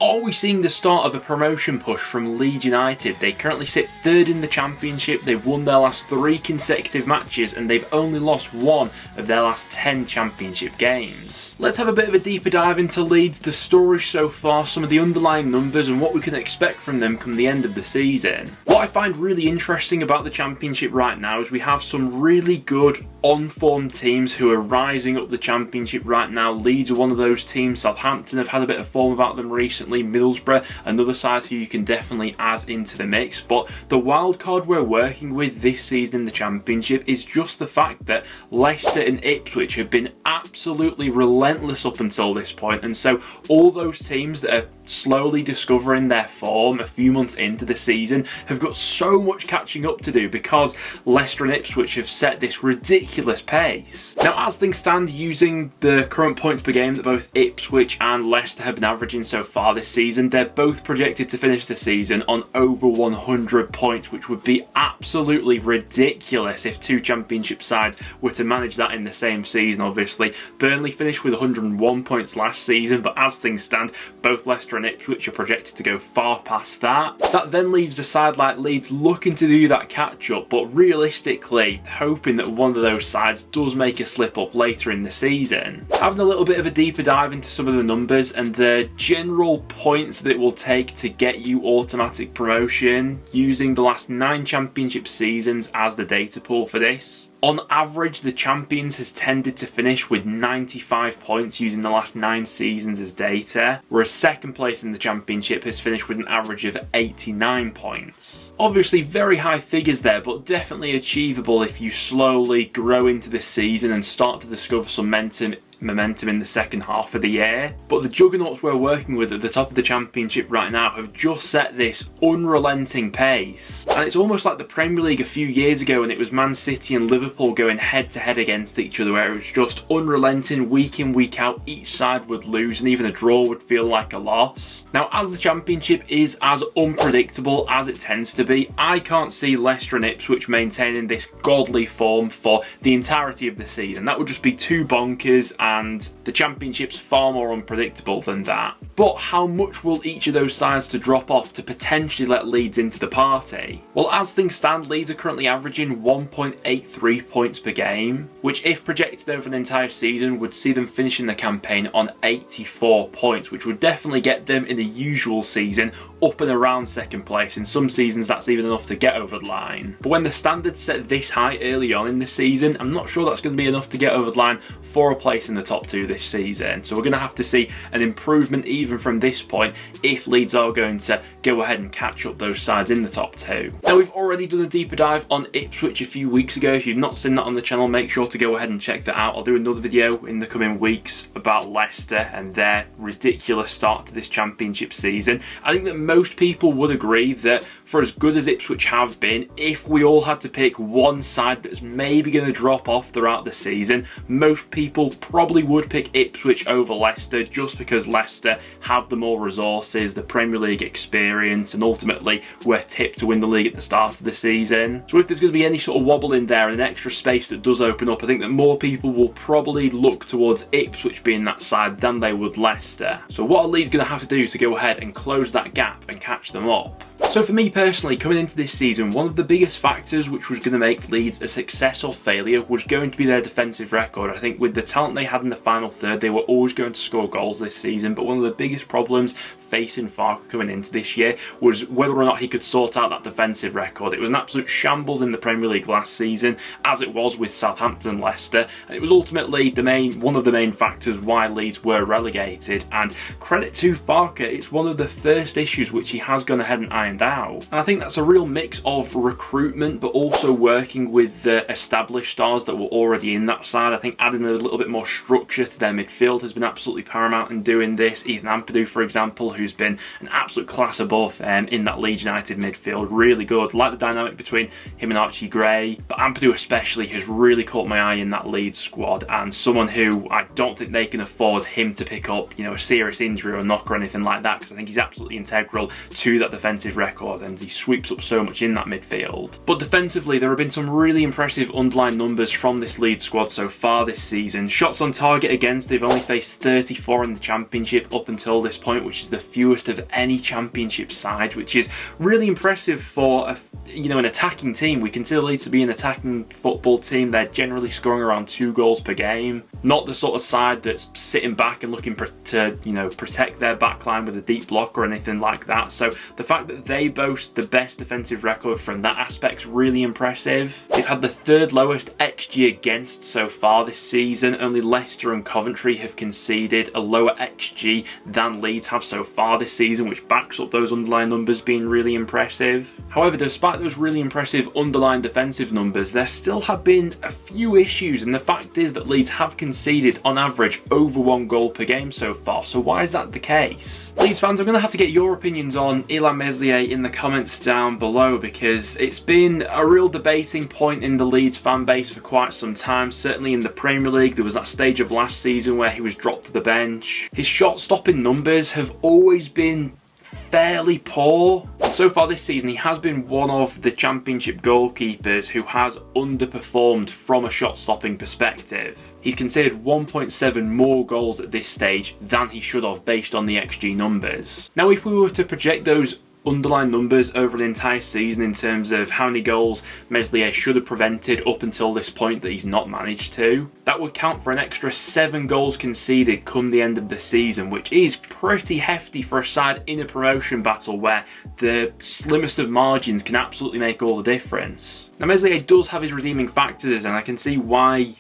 Are we seeing the start of a promotion push from Leeds United? They currently sit third in the Championship, they've won their last 3 consecutive matches and they've only lost 1 of their last 10 Championship games. Let's have a bit of a deeper dive into Leeds, the story so far, some of the underlying numbers and what we can expect from them come the end of the season. What I find really interesting about the Championship right now is we have some really good on-form teams who are rising up the Championship right now. Leeds are one of those teams. Southampton have had a bit of form about them recently. Middlesbrough, another side who you can definitely add into the mix. But the wild card we're working with this season in the Championship is just the fact that Leicester and Ipswich have been absolutely relentless up until this point. And so all those teams that are slowly discovering their form a few months into the season have got so much catching up to do because Leicester and Ipswich have set this ridiculous pace. Now, as things stand, using the current points per game that both Ipswich and Leicester have been averaging so far this season, they're both projected to finish the season on over 100 points, which would be absolutely ridiculous if 2 Championship sides were to manage that in the same season. Obviously, Burnley finished with 101 points last season, but as things stand, both Leicester and Ipswich are projected to go far past that. That then leaves a side like Leeds looking to do that catch-up, but realistically hoping that one of those sides does make a slip-up later in the season. Having a little bit of a deeper dive into some of the numbers and the general points that it will take to get you automatic promotion, using the last 9 Championship seasons as the data pool for this. On average, the Champions has tended to finish with 95 points using the last 9 seasons as data, whereas second place in the Championship has finished with an average of 89 points. Obviously very high figures there, but definitely achievable if you slowly grow into this season and start to discover some momentum in the second half of the year. But the juggernauts we're working with at the top of the Championship right now have just set this unrelenting pace. And it's almost like the Premier League a few years ago when it was Man City and Liverpool going head to head against each other, where it was just unrelenting week in, week out. Each side would lose and even a draw would feel like a loss. Now, as the Championship is as unpredictable as it tends to be, I can't see Leicester and Ipswich maintaining this godly form for the entirety of the season. That would just be too bonkers, and the Championship's far more unpredictable than that. But how much will each of those sides to drop off to potentially let Leeds into the party? Well, as things stand, Leeds are currently averaging 1.83 points per game, which if projected over an entire season would see them finishing the campaign on 84 points, which would definitely get them in the usual season up and around second place. In some seasons that's even enough to get over the line. But when the standards set this high early on in the season, I'm not sure that's going to be enough to get over the line for a place in the top 2 this season. So we're going to have to see an improvement even from this point if Leeds are going to go ahead and catch up those sides in the top 2. Now, we've already done a deeper dive on Ipswich a few weeks ago. If you've not seen that on the channel, make sure to go ahead and check that out. I'll do another video in the coming weeks about Leicester and their ridiculous start to this Championship season. I think that most people would agree that for as good as Ipswich have been, if we all had to pick one side that's maybe going to drop off throughout the season, most people probably would pick Ipswich over Leicester, just because Leicester have the more resources, the Premier League experience, and ultimately were tipped to win the league at the start of the season. So if there's going to be any sort of wobble in there and an extra space that does open up, I think that more people will probably look towards Ipswich being that side than they would Leicester. So what are Leeds going to have to do to go ahead and close that gap and catch them up? So for me personally, coming into this season, one of the biggest factors which was going to make Leeds a success or failure was going to be their defensive record. I think with the talent they had in the final third, they were always going to score goals this season, but one of the biggest problems facing Farke coming into this year was whether or not he could sort out that defensive record. It was an absolute shambles in the Premier League last season, as it was with Southampton and Leicester, and it was ultimately one of the main factors why Leeds were relegated. And credit to Farke, it's one of the first issues which he has gone ahead and ironed out. And I think that's a real mix of recruitment, but also working with the established stars that were already in that side. I think adding a little bit more structure to their midfield has been absolutely paramount in doing this. Ethan Ampadu, for example, who's been an absolute class above in that Leeds United midfield, really good. Like the dynamic between him and Archie Gray, but Ampadu especially has really caught my eye in that Leeds squad, and someone who I don't think they can afford him to pick up, a serious injury or a knock or anything like that, because I think he's absolutely integral to that defensive record record, and he sweeps up so much in that midfield. But defensively, there have been some really impressive underlying numbers from this Leeds squad so far this season. Shots on target against, they've only faced 34 in the Championship up until this point, which is the fewest of any Championship side, which is really impressive for an attacking team. We consider Leeds to be an attacking football team. They're generally scoring around 2 goals per game. Not the sort of side that's sitting back and looking to protect their backline with a deep block or anything like that. So the fact that they boast the best defensive record from that aspect's really impressive. They've had the 3rd lowest XG against so far this season. Only Leicester and Coventry have conceded a lower XG than Leeds have so far this season, which backs up those underlying numbers being really impressive. However, despite those really impressive underlying defensive numbers, there still have been a few issues, and the fact is that Leeds have conceded on average over 1 goal per game so far. So why is that the case? Leeds fans, I'm going to have to get your opinions on Illan Meslier in the comments down below, because it's been a real debating point in the Leeds fan base for quite some time. Certainly in the Premier League, there was that stage of last season where he was dropped to the bench. His shot stopping numbers have always been fairly poor. So far this season, he has been one of the Championship goalkeepers who has underperformed from a shot-stopping perspective. He's conceded 1.7 more goals at this stage than he should have based on the XG numbers. Now, if we were to project those underlying numbers over an entire season in terms of how many goals Meslier should have prevented up until this point that he's not managed to, that would count for an extra 7 goals conceded come the end of the season, which is pretty hefty for a side in a promotion battle where the slimmest of margins can absolutely make all the difference. Now, Meslier does have his redeeming factors, and I can see why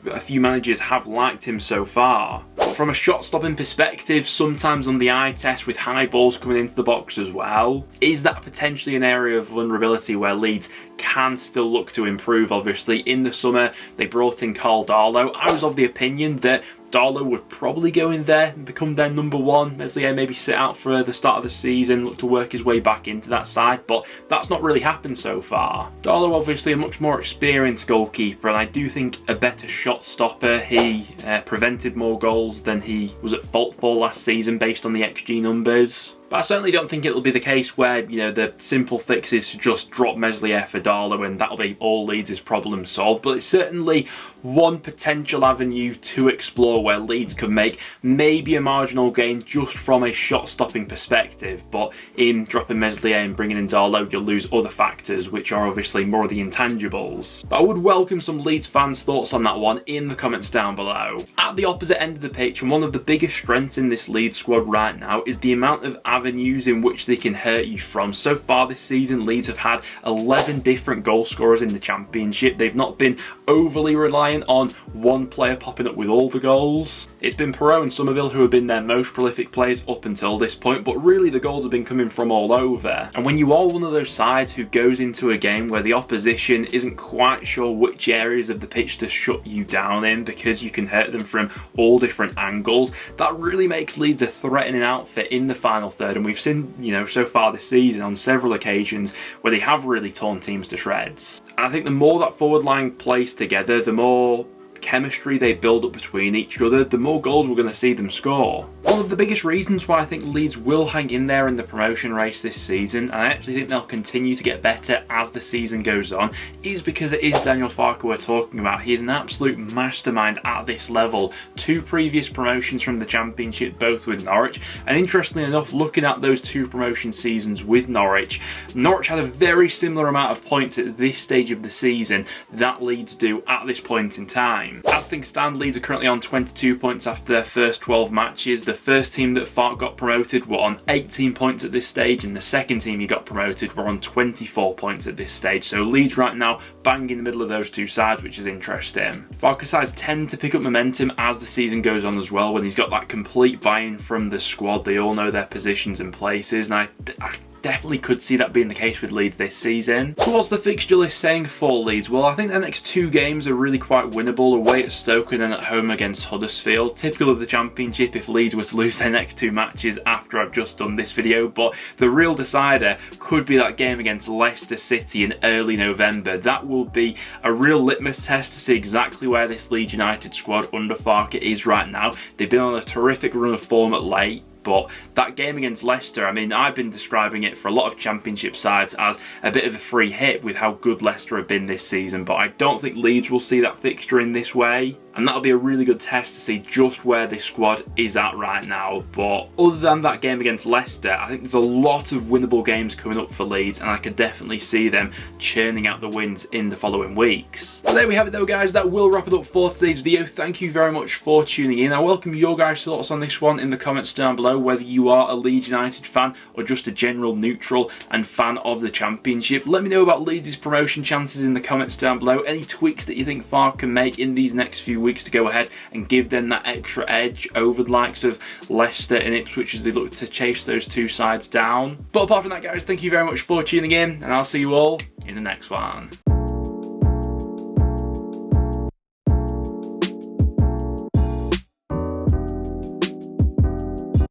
a few managers have liked him so far. But from a shot-stopping perspective, sometimes on the eye test with high balls coming into the box as well, is that potentially an area of vulnerability where Leeds can still look to improve? Obviously, in the summer, they brought in Carl Darlow. I was of the opinion that Darlow would probably go in there and become their number 1. Meslier maybe sit out for the start of the season, look to work his way back into that side, but that's not really happened so far. Darlow obviously a much more experienced goalkeeper, and I do think a better shot stopper. He prevented more goals than he was at fault for last season based on the XG numbers. But I certainly don't think it'll be the case where, the simple fix is to just drop Meslier for Darlow and that'll be all Leeds' problem solved. But it's certainly one potential avenue to explore where Leeds could make maybe a marginal gain just from a shot-stopping perspective. But in dropping Meslier and bringing in Darlow, you'll lose other factors, which are obviously more of the intangibles. But I would welcome some Leeds fans' thoughts on that one in the comments down below. At the opposite end of the pitch, and one of the biggest strengths in this Leeds squad right now, is the amount of avenues in which they can hurt you from. So far this season, Leeds have had 11 different goal scorers in the Championship. They've not been overly reliant on one player popping up with all the goals. It's been Perrault and Somerville who have been their most prolific players up until this point, but really the goals have been coming from all over. And when you are one of those sides who goes into a game where the opposition isn't quite sure which areas of the pitch to shut you down in because you can hurt them from all different angles, that really makes Leeds a threatening outfit in the final third. And we've seen, so far this season on several occasions where they have really torn teams to shreds. And I think the more that forward line plays together, the more chemistry they build up between each other, the more goals we're going to see them score. One of the biggest reasons why I think Leeds will hang in there in the promotion race this season, and I actually think they'll continue to get better as the season goes on, is because it is Daniel Farke we're talking about. He is an absolute mastermind at this level. 2 previous promotions from the Championship, both with Norwich, and interestingly enough, looking at those 2 promotion seasons with Norwich had a very similar amount of points at this stage of the season that Leeds do at this point in time. As things stand, Leeds are currently on 22 points after their first 12 matches. The first team that Farke got promoted were on 18 points at this stage, and the second team he got promoted were on 24 points at this stage. So Leeds right now bang in the middle of those 2 sides, which is interesting. Farke's sides tend to pick up momentum as the season goes on as well. When he's got that complete buy-in from the squad, they all know their positions and places, and I definitely could see that being the case with Leeds this season. So what's the fixture list saying for Leeds? Well, I think their next 2 games are really quite winnable, away at Stoke and then at home against Huddersfield. Typical of the Championship if Leeds were to lose their next 2 matches after I've just done this video, but the real decider could be that game against Leicester City in early November. That will be a real litmus test to see exactly where this Leeds United squad under Farke is right now. They've been on a terrific run of form at late. But that game against Leicester, I mean, I've been describing it for a lot of Championship sides as a bit of a free hit with how good Leicester have been this season, but I don't think Leeds will see that fixture in this way. And that'll be a really good test to see just where this squad is at right now. But other than that game against Leicester, I think there's a lot of winnable games coming up for Leeds, and I could definitely see them churning out the wins in the following weeks. So there we have it though, guys. That will wrap it up for today's video. Thank you very much for tuning in. I welcome your guys' thoughts on this one in the comments down below, whether you are a Leeds United fan or just a general neutral and fan of the Championship. Let me know about Leeds' promotion chances in the comments down below. Any tweaks that you think Farr can make in these next few weeks to go ahead and give them that extra edge over the likes of Leicester and Ipswich as they look to chase those two sides down. But apart from that, guys, thank you very much for tuning in, and I'll see you all in the next one.